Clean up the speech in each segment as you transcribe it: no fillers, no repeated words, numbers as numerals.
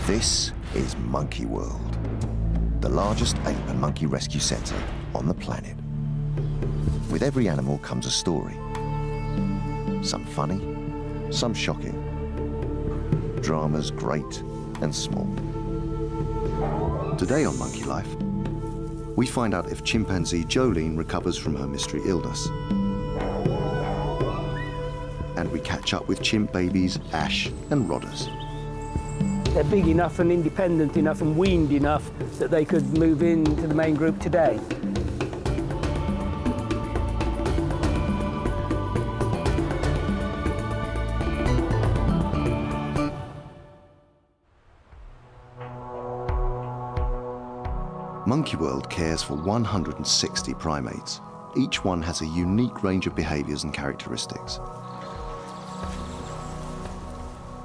This is Monkey World, the largest ape and monkey rescue centre on the planet. With every animal comes a story. Some funny, some shocking. Dramas great and small. Today on Monkey Life, we find out if chimpanzee Joline recovers from her mystery illness. And we catch up with chimp babies Ash and Rodders. They're big enough and independent enough and weaned enough that they could move into the main group today. Monkey World cares for 160 primates. Each one has a unique range of behaviours and characteristics.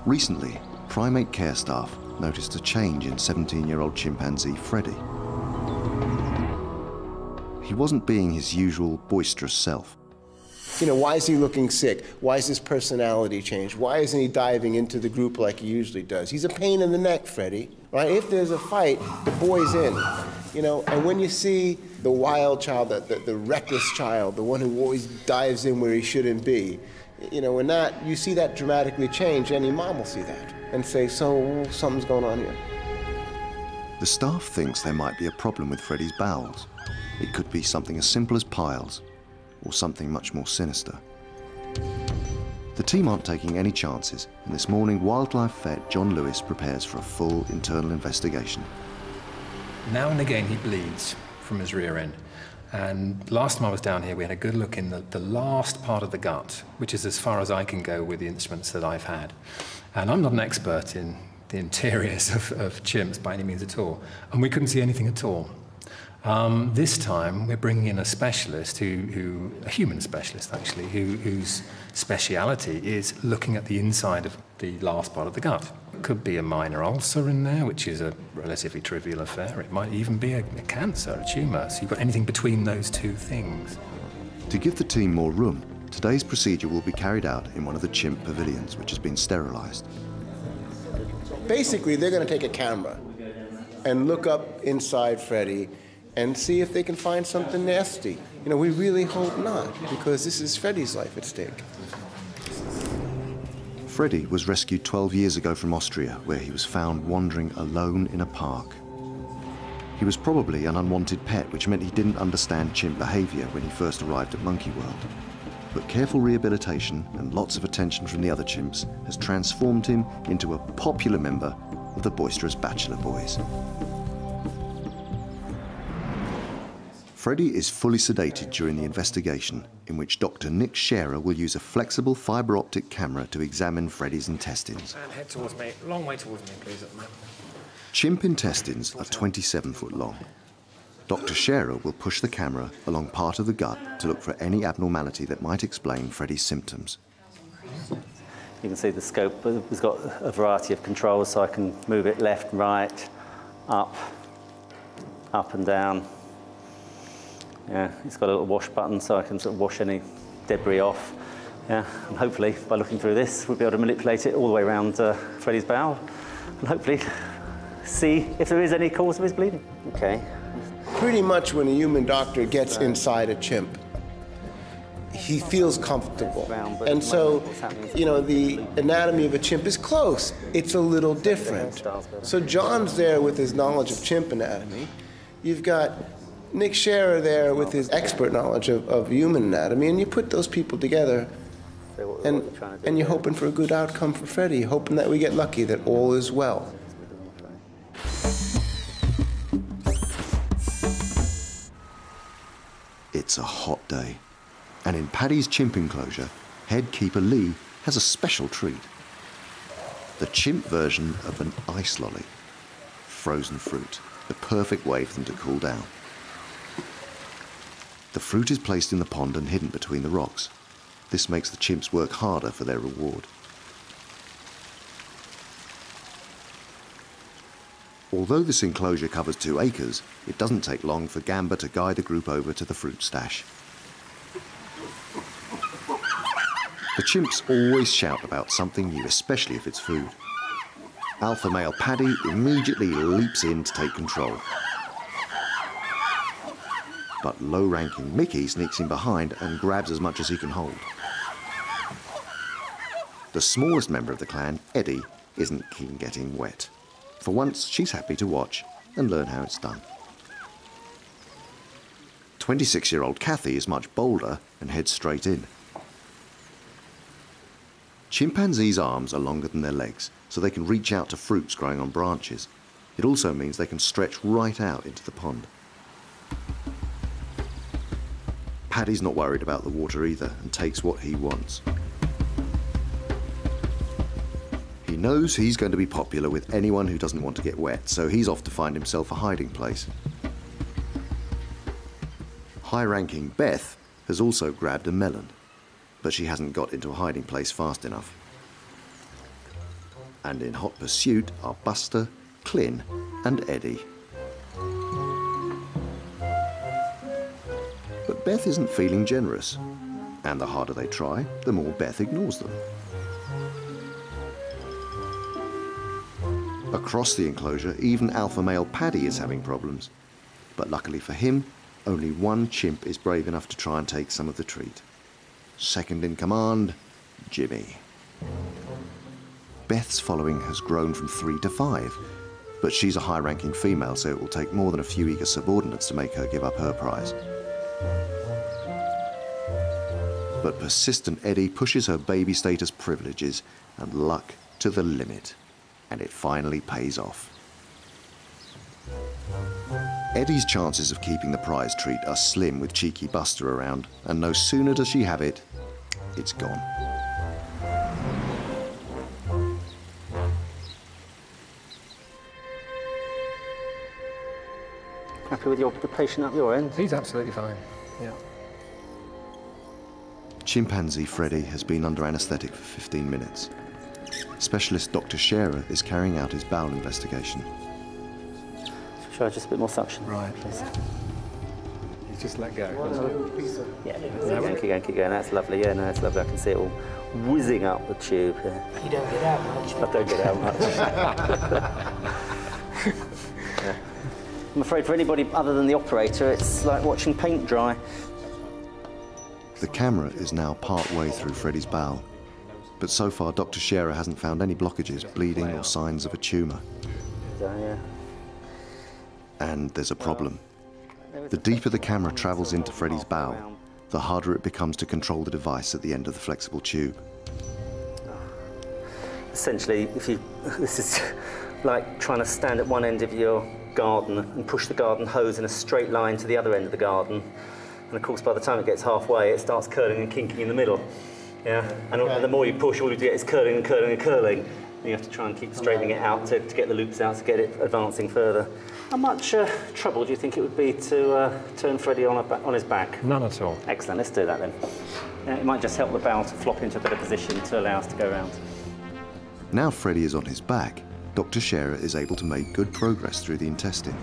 Recently, primate care staff noticed a change in 17-year-old chimpanzee Freddie. He wasn't being his usual boisterous self. You know, why is he looking sick? Why is his personality changed? Why isn't he diving into the group like he usually does? He's a pain in the neck, Freddie, right? If there's a fight, the boy's in, you know? And when you see the wild child, the reckless child, the one who always dives in where he shouldn't be, you know, when you see that dramatically change, any mom will see that and say, so something's going on here. The staff thinks there might be a problem with Freddie's bowels. It could be something as simple as piles, or something much more sinister. The team aren't taking any chances, and this morning wildlife vet John Lewis prepares for a full internal investigation. Now and again he bleeds from his rear end. And last time I was down here, we had a good look in the last part of the gut, which is as far as I can go with the instruments that I've had. And I'm not an expert in the interiors of chimps by any means at all. And we couldn't see anything at all. This time, we're bringing in a specialist, a human specialist actually, whose speciality is looking at the inside of the last part of the gut. It could be a minor ulcer in there, which is a relatively trivial affair. It might even be a cancer, a tumour. So you've got anything between those two things. To give the team more room, today's procedure will be carried out in one of the chimp pavilions, which has been sterilised. Basically, they're going to take a camera and look up inside Freddie and see if they can find something nasty. You know, we really hope not, because this is Freddie's life at stake. Freddie was rescued 12 years ago from Austria, where he was found wandering alone in a park. He was probably an unwanted pet, which meant he didn't understand chimp behaviour when he first arrived at Monkey World. But careful rehabilitation and lots of attention from the other chimps has transformed him into a popular member of the boisterous bachelor boys. Freddie is fully sedated during the investigation, in which Dr. Nick Scherer will use a flexible fibre optic camera to examine Freddie's intestines. And head towards me, long way towards me, please, at the moment. Chimp intestines are 27 foot long. Dr. Scherer will push the camera along part of the gut to look for any abnormality that might explain Freddie's symptoms. You can see the scope, but it's got a variety of controls, so I can move it left, right, up and down. Yeah, it's got a little wash button, so I can sort of wash any debris off. Yeah, and hopefully, by looking through this, we'll be able to manipulate it all the way around Freddie's bowel, and hopefully see if there is any cause of his bleeding. Okay. Pretty much when a human doctor gets inside a chimp, he feels comfortable. And so, you know, the anatomy of a chimp is close. It's a little different. So John's there with his knowledge of chimp anatomy. You've got Nick Scherer there with his expert knowledge of human anatomy, and you put those people together, and you're hoping for a good outcome for Freddie, hoping that we get lucky, that all is well. It's a hot day, and in Paddy's chimp enclosure, head keeper Lee has a special treat. The chimp version of an ice lolly. Frozen fruit, the perfect way for them to cool down. The fruit is placed in the pond and hidden between the rocks. This makes the chimps work harder for their reward. Although this enclosure covers 2 acres, it doesn't take long for Gamba to guide the group over to the fruit stash. The chimps always shout about something new, especially if it's food. Alpha male Paddy immediately leaps in to take control. But low-ranking Mickey sneaks in behind and grabs as much as he can hold. The smallest member of the clan, Eddie, isn't keen getting wet. For once, she's happy to watch and learn how it's done. 26-year-old Kathy is much bolder and heads straight in. Chimpanzees' arms are longer than their legs, so they can reach out to fruits growing on branches. It also means they can stretch right out into the pond. Paddy's not worried about the water either and takes what he wants. He knows he's going to be popular with anyone who doesn't want to get wet, so he's off to find himself a hiding place. High-ranking Beth has also grabbed a melon, but she hasn't got into a hiding place fast enough. And in hot pursuit are Buster, Clin, and Eddie. But Beth isn't feeling generous, and the harder they try, the more Beth ignores them. Across the enclosure, even alpha male Paddy is having problems. But luckily for him, only one chimp is brave enough to try and take some of the treat. Second in command, Jimmy. Beth's following has grown from 3 to 5, but she's a high-ranking female, so it will take more than a few eager subordinates to make her give up her prize. But persistent Eddie pushes her baby status privileges and luck to the limit, and it finally pays off. Eddie's chances of keeping the prize treat are slim with cheeky Buster around, and no sooner does she have it, it's gone. Happy with the patient up your end? He's absolutely fine, yeah. Chimpanzee Freddie has been under anaesthetic for 15 minutes. Specialist Dr. Scherer is carrying out his bowel investigation. Try just a bit more suction. Right. Please. He's just let go. Yeah, keep going. That's lovely. Yeah, no, that's lovely. I can see it all whizzing up the tube. Yeah. You don't get out much. I don't get out much. Yeah. I'm afraid for anybody other than the operator, it's like watching paint dry. The camera is now part way through Freddie's bowel, but so far Dr. Scherer hasn't found any blockages, bleeding or signs of a tumour. So, yeah. And there's a problem. The deeper the camera travels into Freddie's bowel, the harder it becomes to control the device at the end of the flexible tube. Essentially, this is like trying to stand at one end of your garden and push the garden hose in a straight line to the other end of the garden. And of course, by the time it gets halfway, it starts curling and kinking in the middle. Yeah, and the more you push, all you get is curling and curling and curling. And you have to try and keep straightening it out to get the loops out to get it advancing further. How much trouble do you think it would be to turn Freddie on his back? None at all. Excellent, let's do that then. It might just help the bowel to flop into a better position to allow us to go around. Now Freddie is on his back, Dr. Scherer is able to make good progress through the intestine.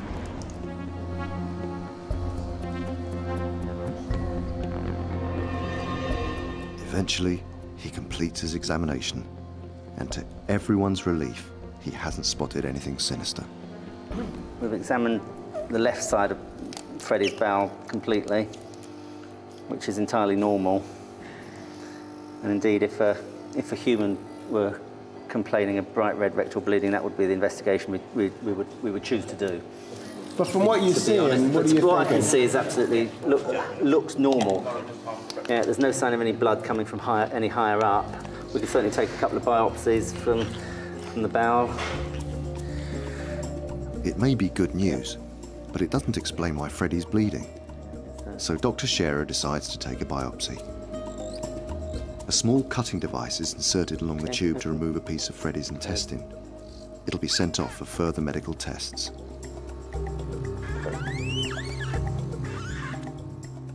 Eventually, he completes his examination, and to everyone's relief, he hasn't spotted anything sinister. We've examined the left side of Freddie's bowel completely, which is entirely normal. And indeed, if a human were complaining of bright red rectal bleeding, that would be the investigation we would choose to do. But from what you're seeing, what do you think? What I can see is absolutely looks normal. Yeah, there's no sign of any blood coming from any higher up. We can certainly take a couple of biopsies from the bowel. It may be good news, but it doesn't explain why Freddie's bleeding. So Dr. Scherer decides to take a biopsy. A small cutting device is inserted along the tube to remove a piece of Freddie's intestine. It'll be sent off for further medical tests.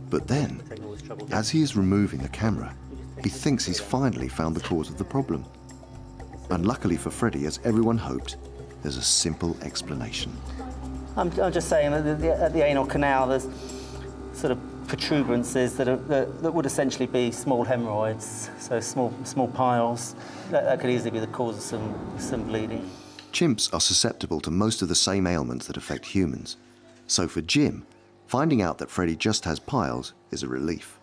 But then, as he is removing the camera, he thinks he's finally found the cause of the problem. And luckily for Freddie, as everyone hoped, there's a simple explanation. I'm just saying that at the anal canal, there's sort of protuberances that would essentially be small hemorrhoids, so small piles. That could easily be the cause of some bleeding. Chimps are susceptible to most of the same ailments that affect humans. So for Jim, finding out that Freddie just has piles is a relief.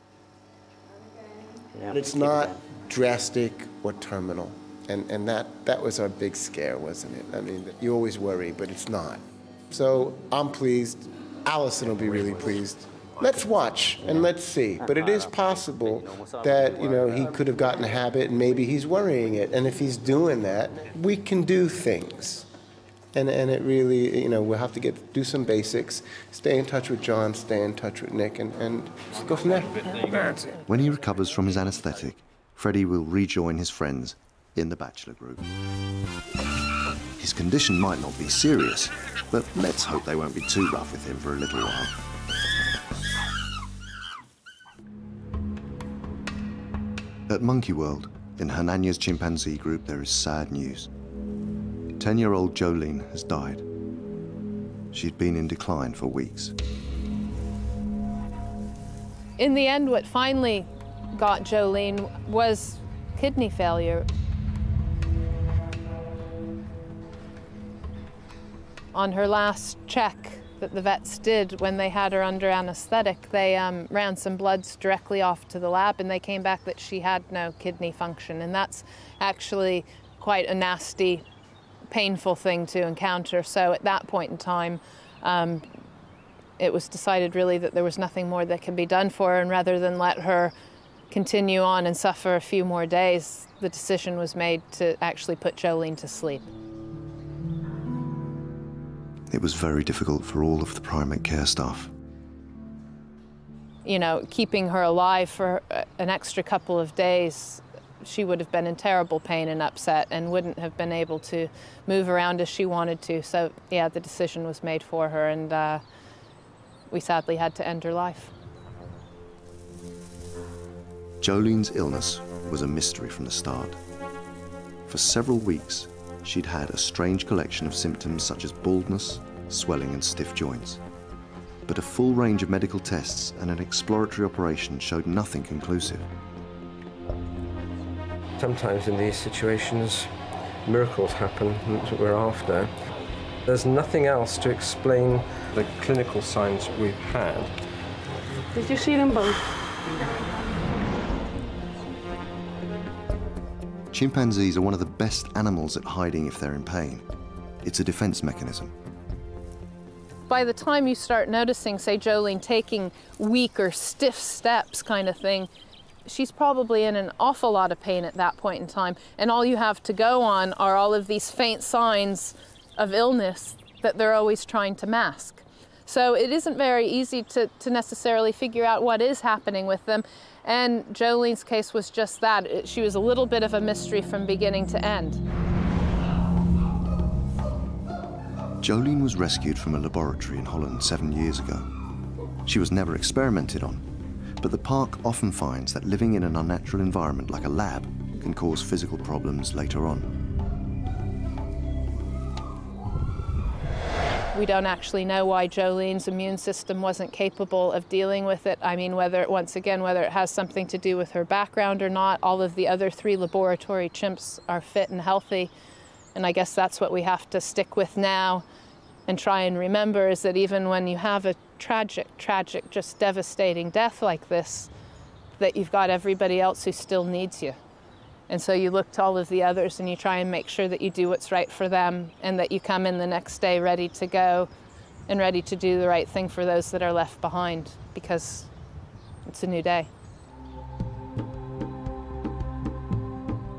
But it's not drastic or terminal. And that was our big scare, wasn't it? I mean, you always worry, but it's not. So I'm pleased. Alison will be really pleased. Let's watch and let's see. But it is possible that, you know, he could have gotten a habit and maybe he's worrying it. And if he's doing that, we can do things. And it really, you know, we'll have to do some basics, stay in touch with John, stay in touch with Nick, and just go from there. When he recovers from his anesthetic, Freddie will rejoin his friends in the bachelor group. His condition might not be serious, but let's hope they won't be too rough with him for a little while. At Monkey World, in Hernanya's chimpanzee group, there is sad news. 10-year-old Joline has died. She'd been in decline for weeks. In the end, what finally got Joline was kidney failure. On her last check that the vets did when they had her under anesthetic, they ran some bloods directly off to the lab, and they came back that she had no kidney function. And that's actually quite a nasty, painful thing to encounter. So at that point in time, it was decided really that there was nothing more that can be done for her, and rather than let her continue on and suffer a few more days, the decision was made to actually put Joline to sleep. It was very difficult for all of the primate care staff. You know, keeping her alive for an extra couple of days, she would have been in terrible pain and upset and wouldn't have been able to move around as she wanted to. So, yeah, the decision was made for her, and we sadly had to end her life. Joline's illness was a mystery from the start. For several weeks, she'd had a strange collection of symptoms such as baldness, swelling and stiff joints. But a full range of medical tests and an exploratory operation showed nothing conclusive. Sometimes in these situations, miracles happen, and that's what we're after. There's nothing else to explain the clinical signs we've had. Did you see them both? Chimpanzees are one of the best animals at hiding if they're in pain. It's a defense mechanism. By the time you start noticing, say, Joline taking weak or stiff steps kind of thing, she's probably in an awful lot of pain at that point in time. And all you have to go on are all of these faint signs of illness that they're always trying to mask. So it isn't very easy to necessarily figure out what is happening with them. And Joline's case was just that. She was a little bit of a mystery from beginning to end. Joline was rescued from a laboratory in Holland 7 years ago. She was never experimented on, but the park often finds that living in an unnatural environment like a lab can cause physical problems later on. We don't actually know why Joline's immune system wasn't capable of dealing with it. I mean, whether it has something to do with her background or not. All of the other 3 laboratory chimps are fit and healthy. And I guess that's what we have to stick with now and try and remember, is that even when you have a tragic, just devastating death like this, that you've got everybody else who still needs you. And so you look to all of the others and you try and make sure that you do what's right for them, and that you come in the next day ready to go and ready to do the right thing for those that are left behind, because it's a new day.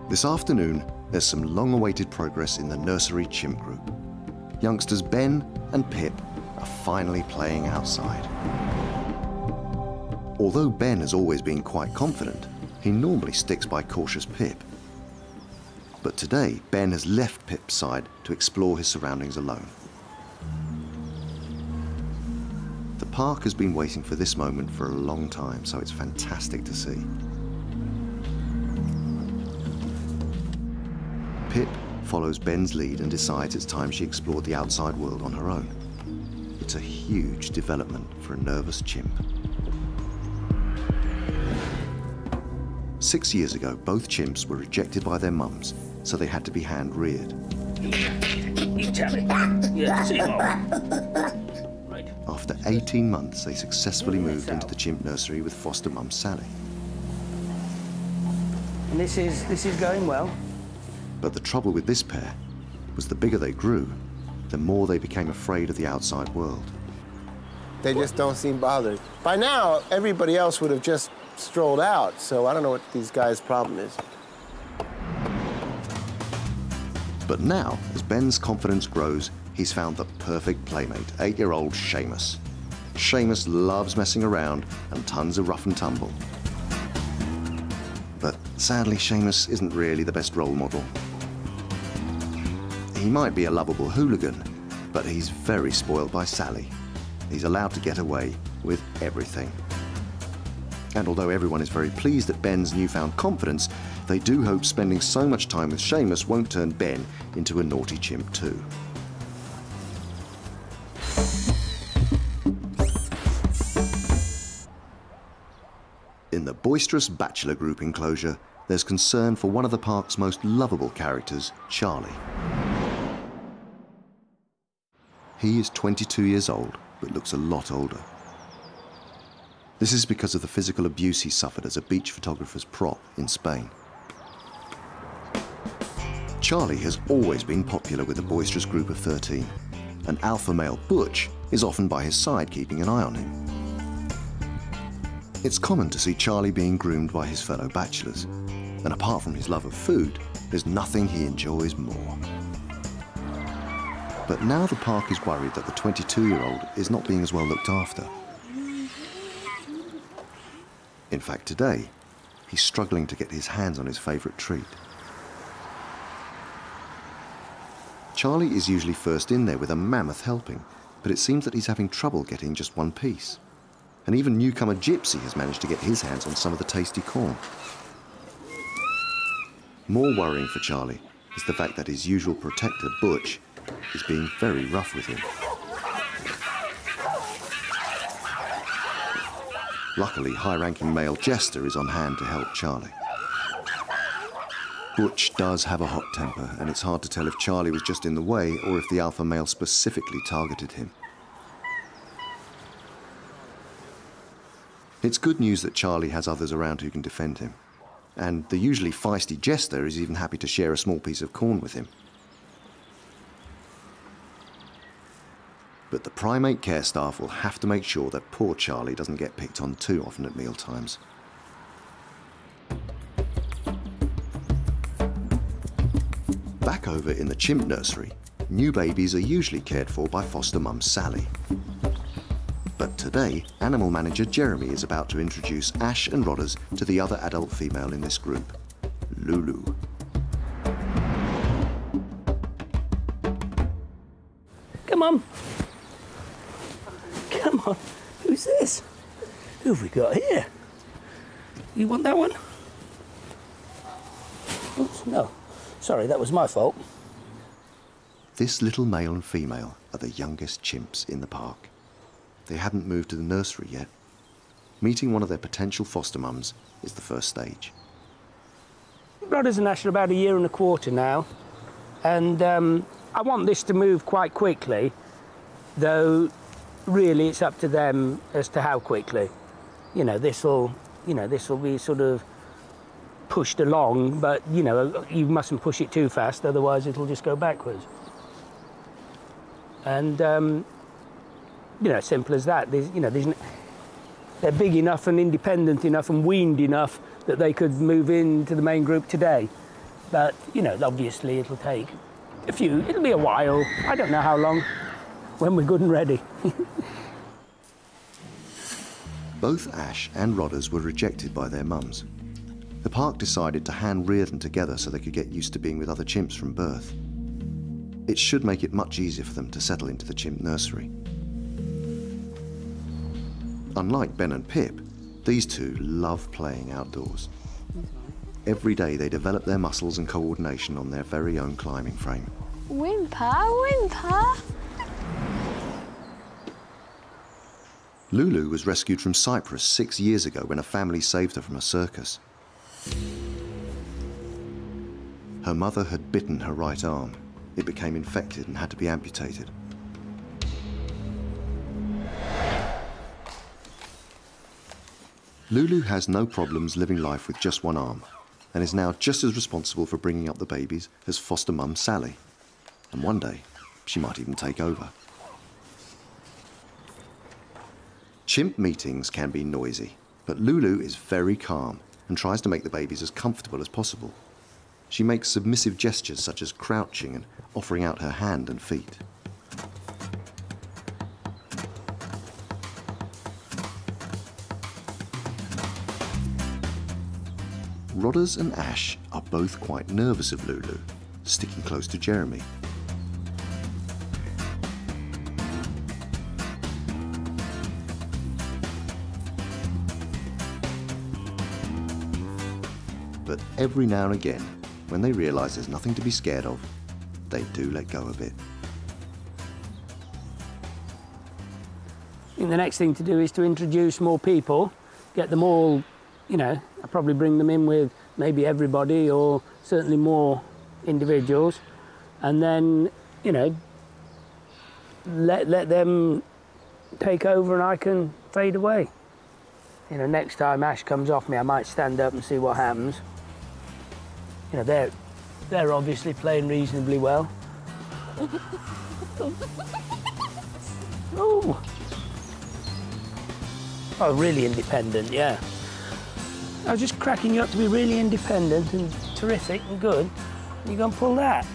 This afternoon, there's some long-awaited progress in the nursery chimp group. Youngsters Ben and Pip are finally playing outside. Although Ben has always been quite confident, he normally sticks by cautious Pip. But today, Ben has left Pip's side to explore his surroundings alone. The park has been waiting for this moment for a long time, so it's fantastic to see. Pip follows Ben's lead and decides it's time she explored the outside world on her own. It's a huge development for a nervous chimp. 6 years ago, both chimps were rejected by their mums, so they had to be hand-reared. Charlie. Yeah, see you all. Right. After 18 months, they successfully moved into the chimp nursery with foster mum Sally. And this is going well. But the trouble with this pair was the bigger they grew, the more they became afraid of the outside world. They just don't seem bothered. By now, everybody else would have just strolled out, so I don't know what these guys' problem is. But now, as Ben's confidence grows, he's found the perfect playmate, 8-year-old Seamus. Seamus loves messing around and tons of rough and tumble. But sadly, Seamus isn't really the best role model. He might be a lovable hooligan, but he's very spoiled by Sally. He's allowed to get away with everything. And although everyone is very pleased at Ben's newfound confidence, they do hope spending so much time with Seamus won't turn Ben into a naughty chimp too. In the boisterous bachelor group enclosure, there's concern for one of the park's most lovable characters, Charlie. He is 22 years old, but looks a lot older. This is because of the physical abuse he suffered as a beach photographer's prop in Spain. Charlie has always been popular with the boisterous group of 13, and alpha male Butch is often by his side keeping an eye on him. It's common to see Charlie being groomed by his fellow bachelors, and apart from his love of food, there's nothing he enjoys more. But now the park is worried that the 22-year-old is not being as well looked after. In fact, today, he's struggling to get his hands on his favourite treat. Charlie is usually first in there with a mammoth helping, but it seems that he's having trouble getting just one piece. And even newcomer Gypsy has managed to get his hands on some of the tasty corn. More worrying for Charlie is the fact that his usual protector, Butch, is being very rough with him. Luckily, high-ranking male Jester is on hand to help Charlie. Butch does have a hot temper, and it's hard to tell if Charlie was just in the way or if the alpha male specifically targeted him. It's good news that Charlie has others around who can defend him, and the usually feisty Jester is even happy to share a small piece of corn with him. But the primate care staff will have to make sure that poor Charlie doesn't get picked on too often at mealtimes. Back over in the chimp nursery, new babies are usually cared for by foster mum Sally. But today, animal manager Jeremy is about to introduce Ash and Rodders to the other adult female in this group, Lulu. Come on. Come on. Who's this? Who have we got here? You want that one? Oops, no. Sorry, that was my fault. This little male and female are the youngest chimps in the park. They haven't moved to the nursery yet. Meeting one of their potential foster mums is the first stage. Rodders and Ash are about 1.25 years now, and I want this to move quite quickly, though really it's up to them as to how quickly. This will be sort of pushed along, but you mustn't push it too fast, otherwise it'll just go backwards. And simple as that. They're big enough and independent enough and weaned enough that they could move into the main group today. But obviously it'll take it'll be a while. I don't know how long, when we're good and ready. Both Ash and Rodders were rejected by their mums. The park decided to hand rear them together so they could get used to being with other chimps from birth. It should make it much easier for them to settle into the chimp nursery. Unlike Ben and Pip, these two love playing outdoors. Every day they develop their muscles and coordination on their very own climbing frame. Whimper, whimper. Lulu was rescued from Cyprus 6 years ago when a family saved her from a circus. Her mother had bitten her right arm, it became infected and had to be amputated. Lulu has no problems living life with just one arm and is now just as responsible for bringing up the babies as foster mum Sally. And one day, she might even take over. Chimp meetings can be noisy, but Lulu is very calm and tries to make the babies as comfortable as possible. She makes submissive gestures such as crouching and offering out her hand and feet. Rodders and Ash are both quite nervous of Lulu, sticking close to Jeremy. But every now and again, when they realise there's nothing to be scared of, they do let go a bit. I think the next thing to do is to introduce more people, get them all, you know, I'll probably bring them in with maybe everybody or certainly more individuals, and then, you know, let them take over and I can fade away. You know, next time Ash comes off me, I might stand up and see what happens. You know, they're obviously playing reasonably well. Oh, really independent, yeah. I was just cracking you up to be really independent and terrific and good. You're going to pull that.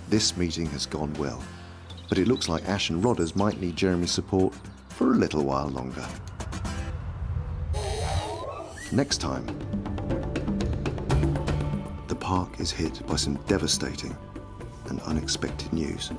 This meeting has gone well, but it looks like Ash and Rodders might need Jeremy's support for a little while longer. Next time, the park is hit by some devastating and unexpected news.